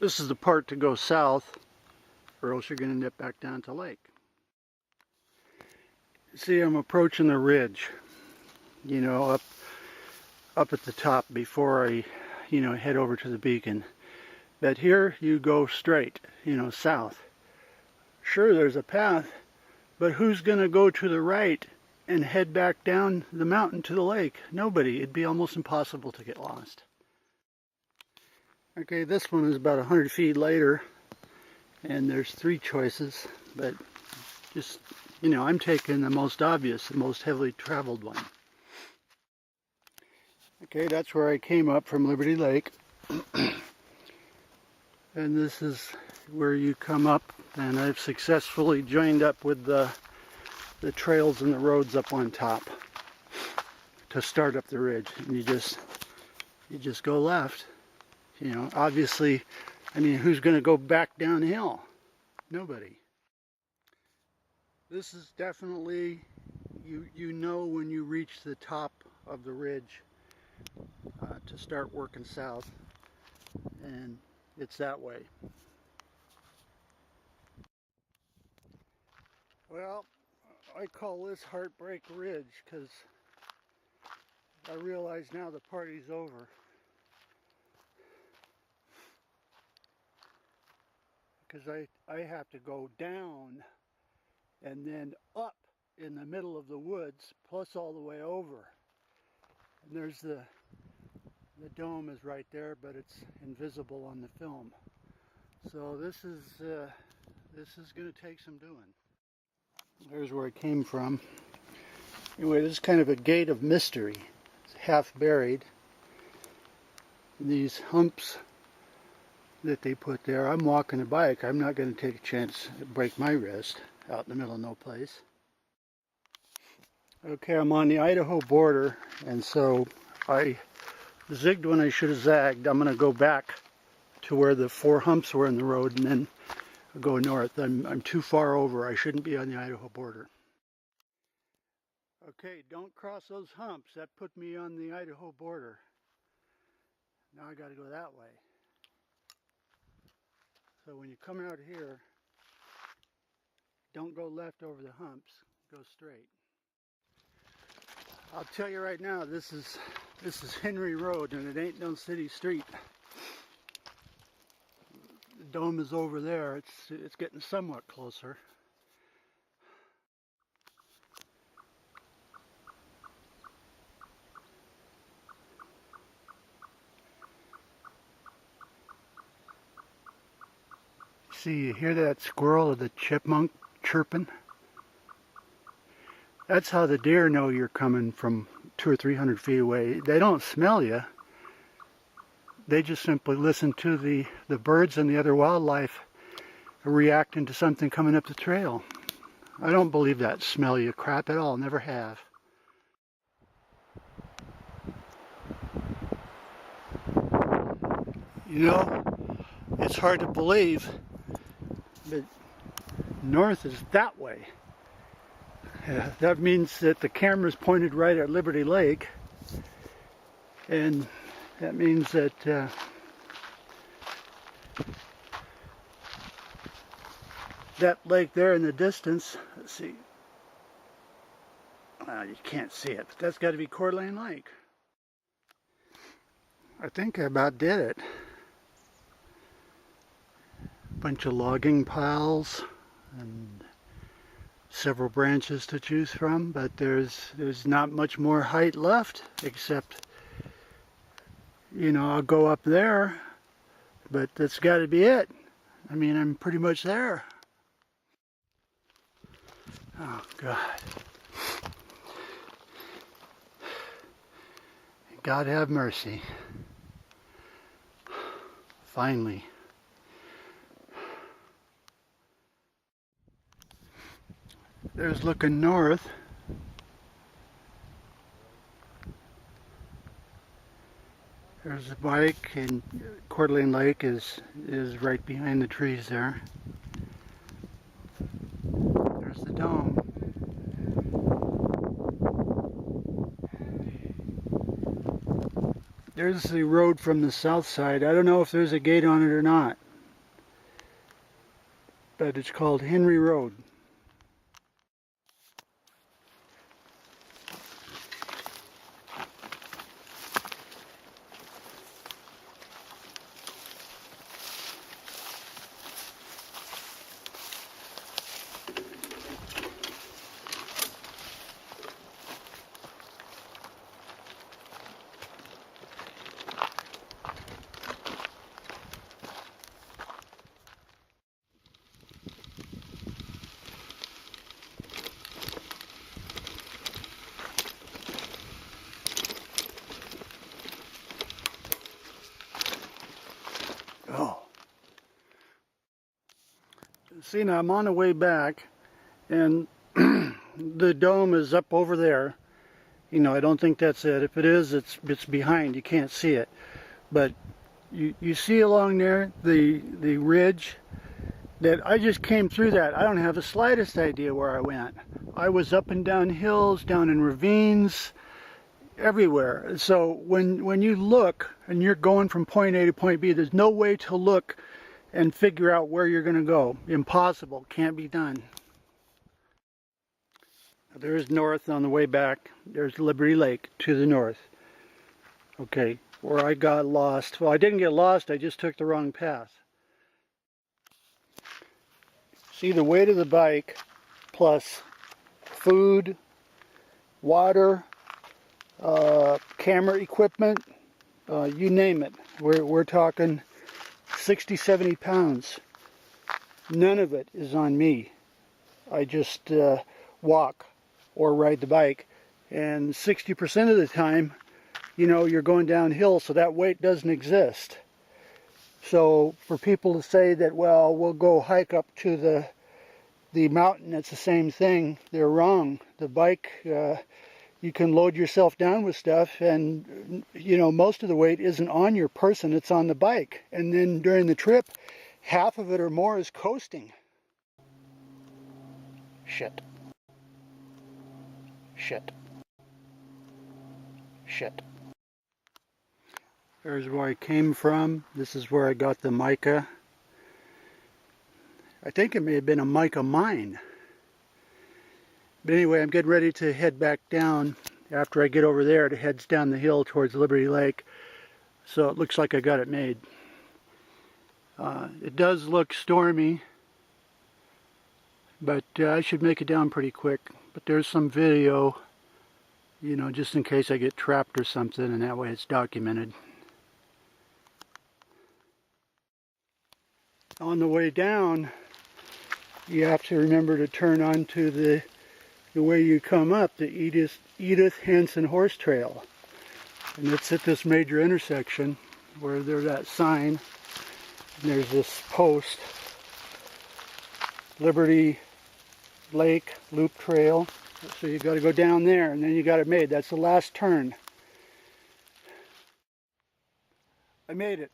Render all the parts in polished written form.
This is the part to go south, or else you're going to nip back down to lake. See, I'm approaching the ridge, you know, up at the top before I, you know, head over to the beacon. But here you go straight, you know, south. Sure, there's a path, but who's going to go to the right and head back down the mountain to the lake? Nobody. It'd be almost impossible to get lost. Okay, this one is about 100 feet later, and there's 3 choices, but just, you know, I'm taking the most obvious, the most heavily traveled one. Okay, that's where I came up from Liberty Lake. And this is where you come up, and I've successfully joined up with the trails and the roads up on top to start up the ridge. And you just go left. You know, obviously, I mean, who's going to go back downhill? Nobody. This is definitely, you know when you reach the top of the ridge to start working south, and it's that way. Well, I call this Heartbreak Ridge because I realize now the party's over. Because I have to go down and then up in the middle of the woods, plus all the way over. And there's the dome is right there, but it's invisible on the film. So this is going to take some doing. There's where I came from. Anyway, this is kind of a gate of mystery. It's half buried. These humps that they put there. I'm walking a bike. I'm not going to take a chance to break my wrist out in the middle of no place. Okay, I'm on the Idaho border, and so I zigged when I should have zagged. I'm going to go back to where the 4 humps were in the road and then go north. I'm too far over. I shouldn't be on the Idaho border. Okay, don't cross those humps. That put me on the Idaho border. Now I got to go that way. So when you come out here, don't go left over the humps, go straight. I'll tell you right now, this is Henry Road, and it ain't no city street. The dome is over there. It's getting somewhat closer. See, you hear that squirrel or the chipmunk chirping? That's how the deer know you're coming from 200 or 300 feet away. They don't smell you. They just simply listen to the birds and the other wildlife reacting to something coming up the trail. I don't believe that smell you crap at all. Never have. You know, it's hard to believe, but north is that way. That means that the camera's pointed right at Liberty Lake, and that means that that lake there in the distance, let's see, well, you can't see it, but that's got to be Coeur d'Alene Lake. I think I about did it. Bunch of logging piles and several branches to choose from, but there's not much more height left, except, you know, I'll go up there, but that's got to be it. I mean, I'm pretty much there. Oh God. God have mercy. Finally. There's looking north. There's the bike, and Coeur d'Alene Lake is right behind the trees there. There's the dome. There's the road from the south side. I don't know if there's a gate on it or not. but it's called Henry Road. Oh. See, now I'm on the way back, and the dome is up over there. You know, I don't think that's it. If it is, it's behind. You can't see it. But you see along there the ridge that I just came through that. I don't have the slightest idea where I went. I was up and down hills, down in ravines, everywhere. So when you look and you're going from point A to point B, there's no way to look and figure out where you're going to go. Impossible. Can't be done. There's north on the way back. There's Liberty Lake to the north. Okay, where I got lost. Well, I didn't get lost. I just took the wrong path. See, the weight of the bike plus food, water, camera equipment, you name it. We're talking 60, 70 pounds. None of it is on me. I just walk or ride the bike, and 60% of the time, you know, you're going downhill, so that weight doesn't exist. So for people to say that, well, we'll go hike up to the mountain, it's the same thing, they're wrong. The bike, you can load yourself down with stuff, and you know, most of the weight isn't on your person, it's on the bike. And then during the trip, half of it or more is coasting. Shit. Shit. Shit. There's where I came from. This is where I got the mica. I think it may have been a mica mine. But anyway, I'm getting ready to head back down. After I get over there, it heads down the hill towards Liberty Lake. So it looks like I got it made. It does look stormy, but I should make it down pretty quick. But there's some video, you know, just in case I get trapped or something, and that way it's documented. On the way down, you have to remember to turn onto the way you come up, the Edith Hansen Horse Trail. And it's at this major intersection where there's that sign, and there's this post, Liberty Lake Loop Trail. So you got to go down there, and then you got it made. That's the last turn. I made it.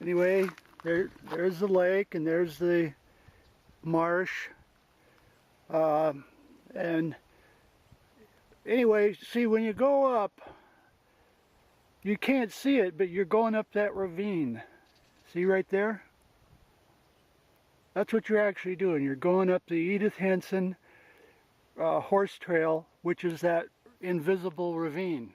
Anyway, there's the lake, and there's the marsh. And anyway, see, when you go up, you can't see it, but you're going up that ravine. See right there? That's what you're actually doing. You're going up the Edith Hansen Horse Trail, which is that invisible ravine.